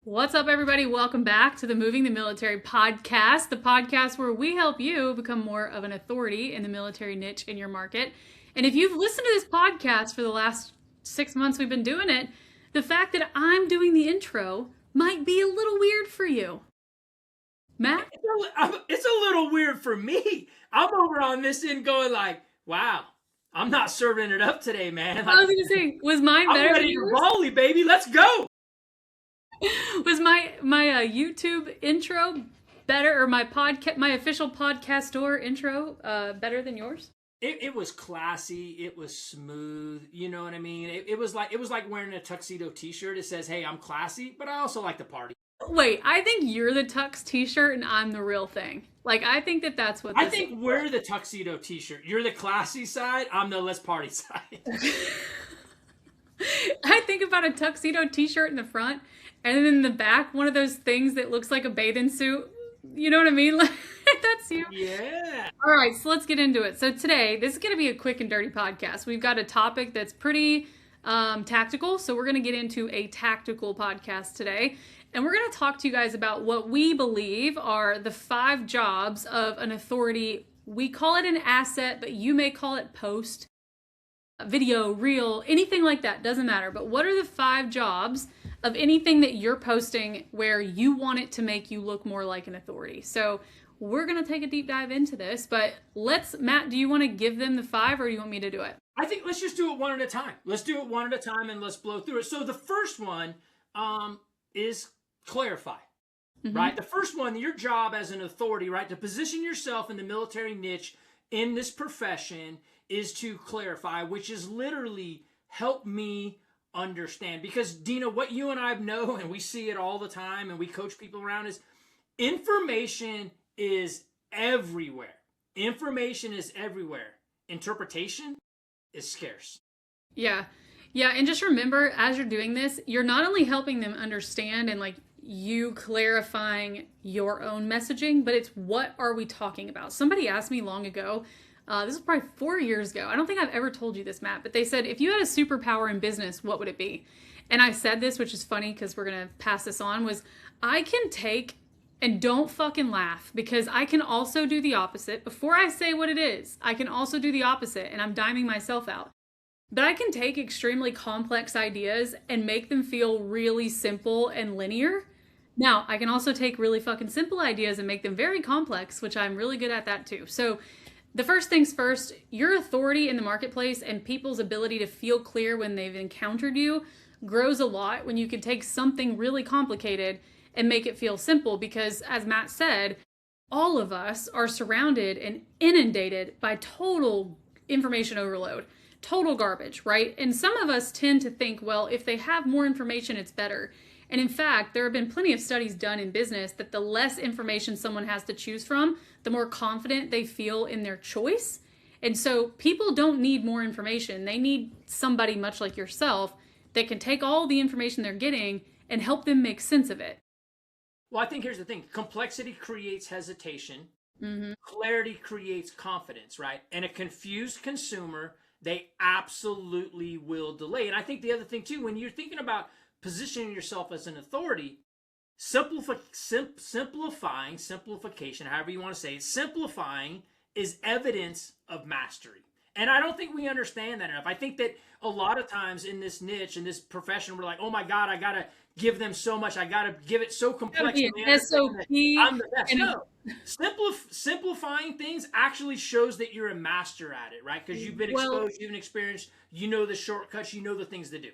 What's up, everybody? Welcome back to the Moving the Military podcast, the podcast where we help you become more of an authority in the military niche in your market. And if you've listened to this podcast for the last 6 months we've been doing it, the fact that I'm doing the intro might be a little weird for you. Matt? It's a little weird for me. I'm over on this end going like, wow, I'm not serving it up today, man. I was going to say, was mine better? I'm ready to volley, baby. Let's go. Was my YouTube intro better, or my official podcaster intro better than yours? It was classy. It was smooth. You know what I mean? It was like wearing a tuxedo T-shirt. It says, "Hey, I'm classy, but I also like to party." Wait, I think you're the tux T-shirt and I'm the real thing. Like, I think that's what. I think we're the tuxedo T-shirt. You're the classy side. I'm the let's party side. I think about a tuxedo T-shirt in the front, and then in the back, one of those things that looks like a bathing suit. You know what I mean? Like, that's you. Yeah. All right, so let's get into it. So today, this is going to be a quick and dirty podcast. We've got a topic that's pretty tactical, so we're going to get into a tactical podcast today. And we're going to talk to you guys about what we believe are the 5 jobs of an authority. We call it an asset, but you may call it post, video, reel, anything like that. Doesn't matter. But what are the 5 jobs of anything that you're posting where you want it to make you look more like an authority? So we're going to take a deep dive into this. But Matt, do you want to give them the 5 or do you want me to do it? I think let's just do it one at a time. Let's do it one at a time and let's blow through it. So the first one is clarify, right? The first one, your job as an authority, right, to position yourself in the military niche in this profession is to clarify, which is literally help me understand. Because Dina, what you and I know, and we see it all the time and we coach people around, is information is everywhere. Information is everywhere. Interpretation is scarce. Yeah. And just remember, as you're doing this, you're not only helping them understand and like you clarifying your own messaging, but it's what are we talking about? Somebody asked me long ago, this is probably 4 years ago. I don't think I've ever told you this, Matt, but they said, if you had a superpower in business, what would it be? And I said this, which is funny because we're going to pass this on, was I can take, and don't fucking laugh, because I can also do the opposite. Before I say what it is, I can also do the opposite, and I'm diming myself out. But I can take extremely complex ideas and make them feel really simple and linear. Now, I can also take really fucking simple ideas and make them very complex, which I'm really good at that too. So the first things first, your authority in the marketplace and people's ability to feel clear when they've encountered you grows a lot when you can take something really complicated and make it feel simple. Because as Matt said, all of us are surrounded and inundated by total information overload, total garbage, right? And some of us tend to think, well, if they have more information, it's better. And in fact, there have been plenty of studies done in business that the less information someone has to choose from, the more confident they feel in their choice. And so people don't need more information. They need somebody much like yourself that can take all the information they're getting and help them make sense of it. Well, I think here's the thing. Complexity creates hesitation. Clarity creates confidence, right? And a confused consumer, they absolutely will delay. And I think the other thing too, when you're thinking about positioning yourself as an authority, simplification, however you want to say it, simplifying is evidence of mastery. And I don't think we understand that enough. I think that a lot of times in this niche, in this profession, we're like, oh my God, I got to give them so much. I got to give it so complex. SOP. I'm the best. No. Simplifying things actually shows that you're a master at it, right? Because you've been exposed, you've been experienced, you know the shortcuts, you know the things to do.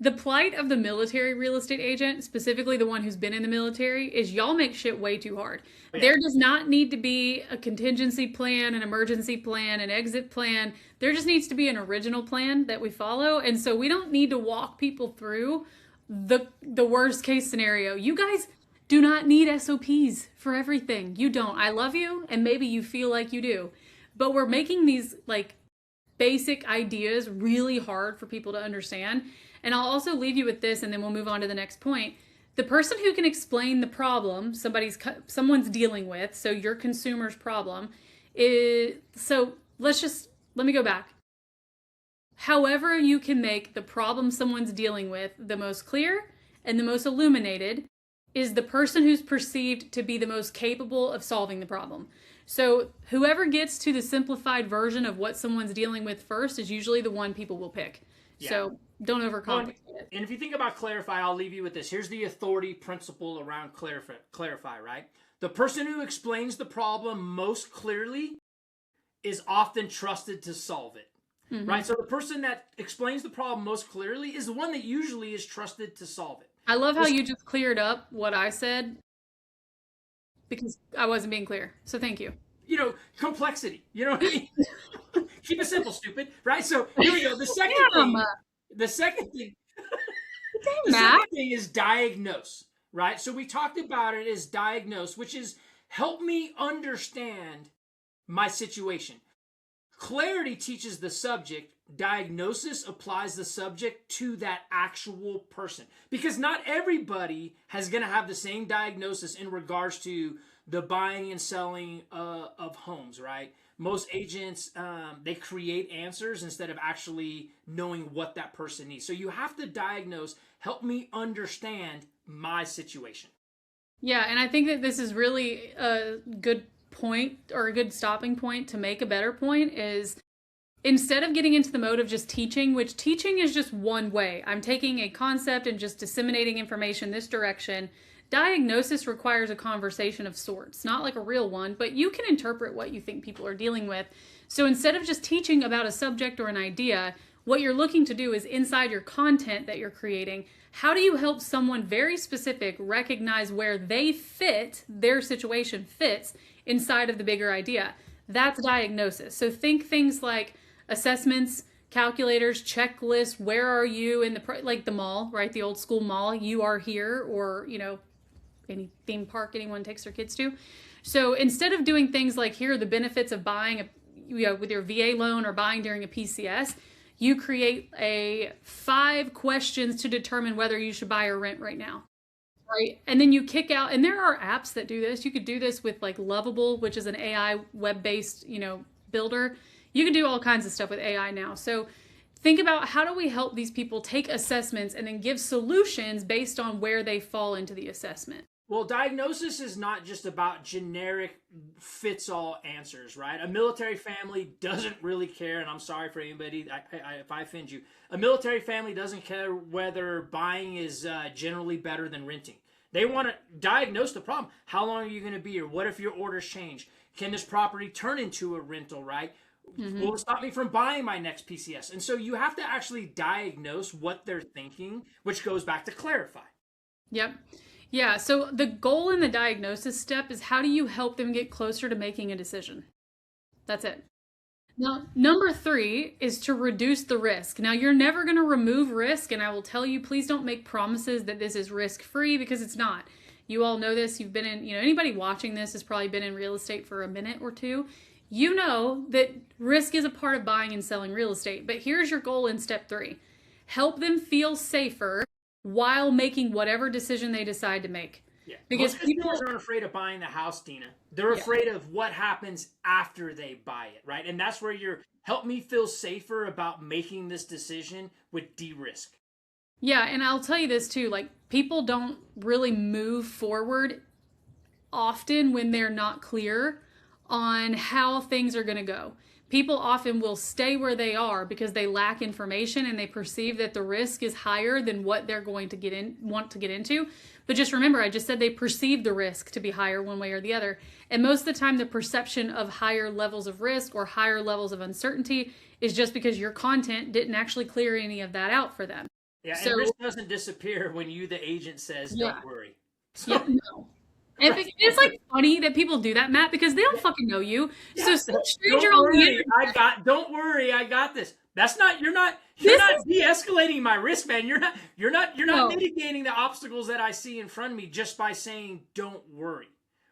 The plight of the military real estate agent, specifically the one who's been in the military, is y'all make shit way too hard. Yeah. There does not need to be a contingency plan, an emergency plan, an exit plan. There just needs to be an original plan that we follow. And so we don't need to walk people through the worst case scenario. You guys do not need SOPs for everything. You don't. I love you, and maybe you feel like you do. But we're making these like basic ideas really hard for people to understand. And I'll also leave you with this, and then we'll move on to the next point. The person who can explain the problem someone's dealing with, so your consumer's problem, is, so let me go back. However you can make the problem someone's dealing with the most clear and the most illuminated is the person who's perceived to be the most capable of solving the problem. So whoever gets to the simplified version of what someone's dealing with first is usually the one people will pick. Yeah. So don't overcomplicate it. And if you think about clarify, I'll leave you with this. Here's the authority principle around clarify, right? The person who explains the problem most clearly is often trusted to solve it. Right? So the person that explains the problem most clearly is the one that usually is trusted to solve it. I love how you just cleared up what I said because I wasn't being clear. So thank you. Complexity. You know what I mean? Keep it simple, stupid. Right? So here we go. The second thing is diagnose. Right? So we talked about it as diagnose, which is help me understand my situation. Clarity teaches the subject. Diagnosis applies the subject to that actual person. Because not everybody is going to have the same diagnosis in regards to the buying and selling of homes, right? Most agents, they create answers instead of actually knowing what that person needs. So you have to diagnose, help me understand my situation. Yeah, and I think that this is really a good point or a good stopping point to make a better point is instead of getting into the mode of just teaching, which teaching is just one way. I'm taking a concept and just disseminating information this direction. Diagnosis requires a conversation of sorts, not like a real one, but you can interpret what you think people are dealing with. So instead of just teaching about a subject or an idea, what you're looking to do is inside your content that you're creating, how do you help someone very specific recognize where they fit, their situation fits inside of the bigger idea? That's diagnosis. So think things like assessments, calculators, checklists, where are you in like the mall, right? The old school mall, you are here, or, any theme park anyone takes their kids to. So instead of doing things like here are the benefits of buying with your VA loan or buying during a PCS, you create 5 questions to determine whether you should buy or rent right now. Right. And then you kick out, and there are apps that do this. You could do this with like Lovable, which is an AI web-based, builder. You can do all kinds of stuff with AI now. So think about how do we help these people take assessments and then give solutions based on where they fall into the assessment. Well, diagnosis is not just about generic fits-all answers, right? A military family doesn't really care, and I'm sorry for anybody if I offend you. A military family doesn't care whether buying is generally better than renting. They want to diagnose the problem. How long are you going to be here? What if your orders change? Can this property turn into a rental, right? Will it stop me from buying my next PCS? And so you have to actually diagnose what they're thinking, which goes back to clarify. Yep. Yeah, so the goal in the diagnosis step is how do you help them get closer to making a decision? That's it. Now, number 3 is to reduce the risk. Now, you're never going to remove risk, and I will tell you, please don't make promises that this is risk-free because it's not. You all know this. You've been in, anybody watching this has probably been in real estate for a minute or two. You know that risk is a part of buying and selling real estate, but here's your goal in step 3. Help them feel safer while making whatever decision they decide to make. Yeah. Because people aren't afraid of buying the house, Dina. They're afraid of what happens after they buy it, right? And that's where you're help me feel safer about making this decision with de-risk. Yeah, and I'll tell you this too, like people don't really move forward often when they're not clear on how things are going to go. People often will stay where they are because they lack information and they perceive that the risk is higher than what they're going to want to get into. But just remember, I just said they perceive the risk to be higher one way or the other. And most of the time, the perception of higher levels of risk or higher levels of uncertainty is just because your content didn't actually clear any of that out for them. Yeah, and risk doesn't disappear when you, the agent, says, don't worry. So, yeah, no. And it's like funny that people do that, Matt, because they don't fucking know you. Yeah, so some stranger on the internet. Don't worry, I got this. That's not you're not de-escalating my risk, man. You're not mitigating the obstacles that I see in front of me just by saying don't worry.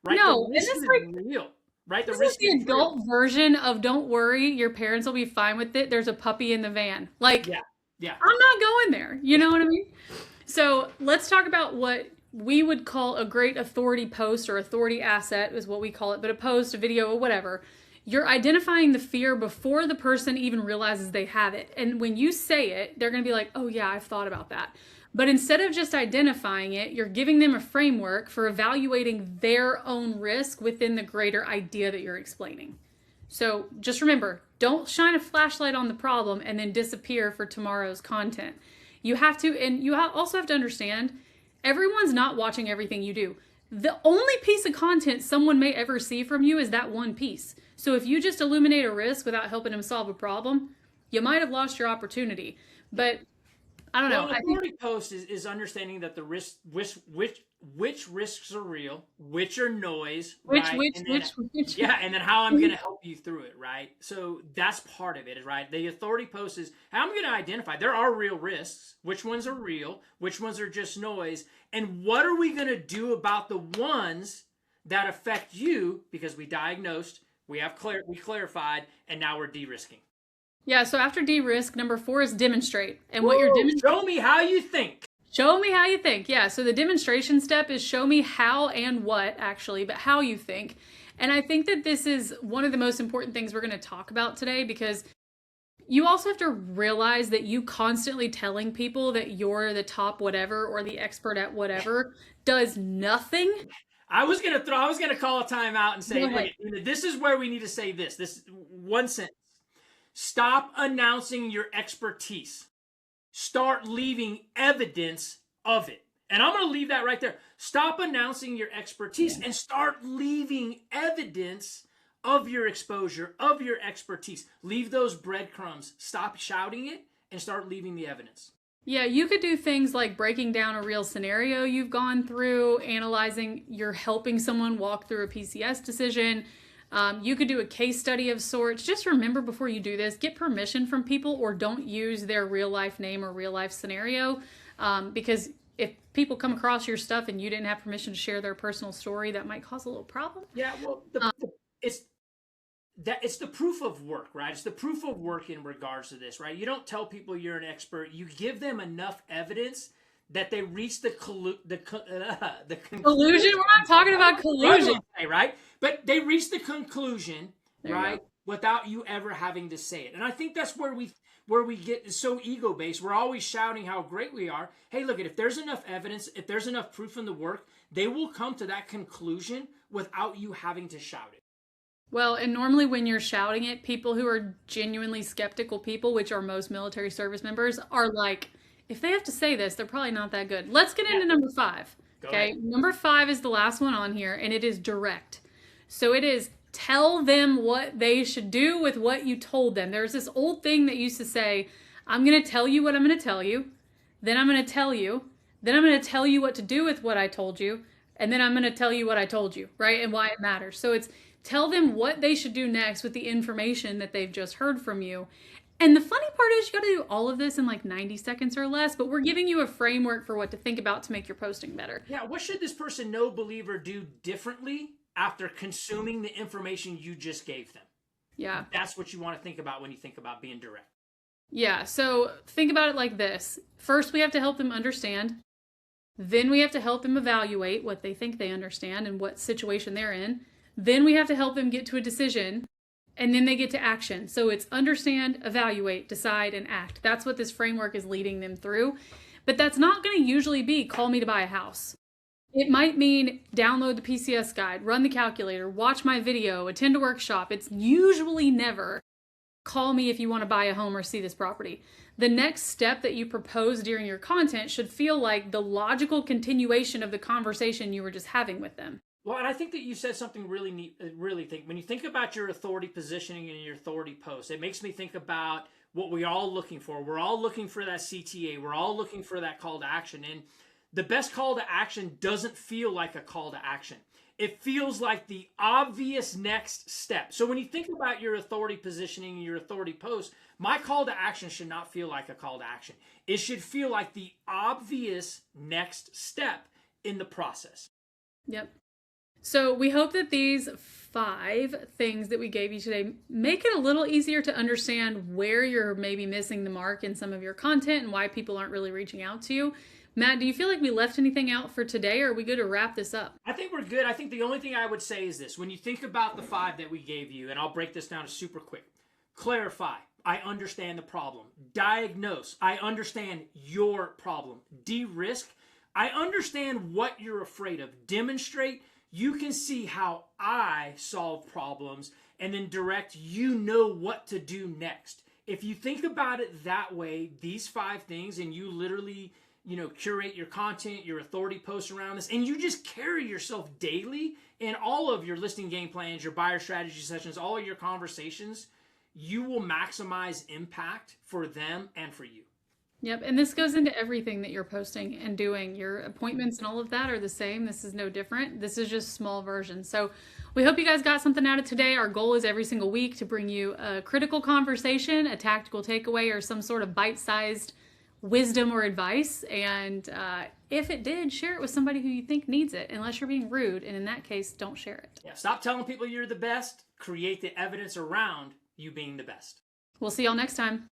Right? No, the risk is real. Right? The risk is the adult version of don't worry, your parents will be fine with it. There's a puppy in the van. Like yeah. I'm not going there. You know what I mean? So let's talk about what we would call a great authority post or authority asset is what we call it, but a post, a video, or whatever. You're identifying the fear before the person even realizes they have it. And when you say it, they're going to be like, oh yeah, I've thought about that. But instead of just identifying it, you're giving them a framework for evaluating their own risk within the greater idea that you're explaining. So just remember, don't shine a flashlight on the problem and then disappear for tomorrow's content. You have to, and you also have to understand, everyone's not watching everything you do. The only piece of content someone may ever see from you is that one piece. So if you just illuminate a risk without helping them solve a problem, you might have lost your opportunity. But I don't know. Well, authority post is understanding that the risk, which risks are real, which are noise, Which, right? Yeah, and then how I'm going to help you through it, right? So that's part of it, right? The authority post is how I'm going to identify there are real risks, which ones are real, which ones are just noise, and what are we going to do about the ones that affect you, because we diagnosed, we clarified, and now we're de-risking. Yeah, so after de-risk, number 4 is demonstrate. And what you're demonstrating. Show me how you think. Show me how you think. Yeah, so the demonstration step is show me how and what, actually, but how you think. And I think that this is one of the most important things we're going to talk about today, because you also have to realize that you constantly telling people that you're the top whatever or the expert at whatever does nothing. I was gonna call a timeout and say, look, this is where we need to say this one sentence. Stop announcing your expertise. Start leaving evidence of it. And I'm going to leave that right there. Stop announcing your expertise and start leaving evidence of your exposure, of your expertise. Leave those breadcrumbs. Stop shouting it and start leaving the evidence. Yeah, you could do things like breaking down a real scenario you've gone through, analyzing, you're helping someone walk through a PCS decision. You could do a case study of sorts. Just remember before you do this, get permission from people or don't use their real life name or real life scenario. Because if people come across your stuff and you didn't have permission to share their personal story, that might cause a little problem. Yeah, well, it's the proof of work, right? It's the proof of work in regards to this, right? You don't tell people you're an expert. You give them enough evidence that they reach the collusion. We're not talking about collusion, right? But they reach the conclusion, right, without you ever having to say it. And I think that's where we get so ego-based. We're always shouting how great we are. Hey, look, if there's enough evidence, if there's enough proof in the work, they will come to that conclusion without you having to shout it. Well, and normally when you're shouting it, people who are genuinely skeptical people, which are most military service members, are like, if they have to say this, they're probably not that good. Let's get into number 5. Okay, number 5 is the last one on here, and it is direct. So it is tell them what they should do with what you told them. There's this old thing that used to say, I'm going to tell you what I'm going to tell you, then I'm going to tell you, then I'm going to tell you what to do with what I told you, and then I'm going to tell you what I told you, right? And why it matters. So it's tell them what they should do next with the information that they've just heard from you. And the funny part is you got to do all of this in like 90 seconds or less, but we're giving you a framework for what to think about to make your posting better. Yeah, what should this person know, believe, or do differently after consuming the information you just gave them? Yeah. That's what you want to think about when you think about being direct. Yeah, so think about it like this. First, we have to help them understand. Then we have to help them evaluate what they think they understand and what situation they're in. Then we have to help them get to a decision. And then they get to action. So it's understand, evaluate, decide, and act. That's what this framework is leading them through. But that's not going to usually be call me to buy a house. It might mean download the PCS guide, run the calculator, watch my video, attend a workshop. It's usually never call me if you want to buy a home or see this property. The next step that you propose during your content should feel like the logical continuation of the conversation you were just having with them. Well, and I think that you said something really neat, really think. When you think about your authority positioning and your authority post, it makes me think about what we're all looking for. We're all looking for that CTA. We're all looking for that call to action. And the best call to action doesn't feel like a call to action. It feels like the obvious next step. So when you think about your authority positioning and your authority post, my call to action should not feel like a call to action. It should feel like the obvious next step in the process. Yep. So we hope that these 5 things that we gave you today make it a little easier to understand where you're maybe missing the mark in some of your content and why people aren't really reaching out to you. Matt, do you feel like we left anything out for today, or are we good to wrap this up? I think we're good. I think the only thing I would say is this. When you think about the 5 that we gave you, and I'll break this down super quick. Clarify. I understand the problem. Diagnose, I understand your problem. De-risk, I understand what you're afraid of. Demonstrate, you can see how I solve problems, and then direct, you know what to do next. If you think about it that way, these 5 things, and you literally, curate your content, your authority posts around this, and you just carry yourself daily in all of your listing game plans, your buyer strategy sessions, all of your conversations, you will maximize impact for them and for you. Yep. And this goes into everything that you're posting and doing. Your appointments and all of that are the same. This is no different. This is just small version. So we hope you guys got something out of today. Our goal is every single week to bring you a critical conversation, a tactical takeaway, or some sort of bite-sized wisdom or advice. And if it did, share it with somebody who you think needs it, unless you're being rude. And in that case, don't share it. Yeah, stop telling people you're the best. Create the evidence around you being the best. We'll see y'all next time.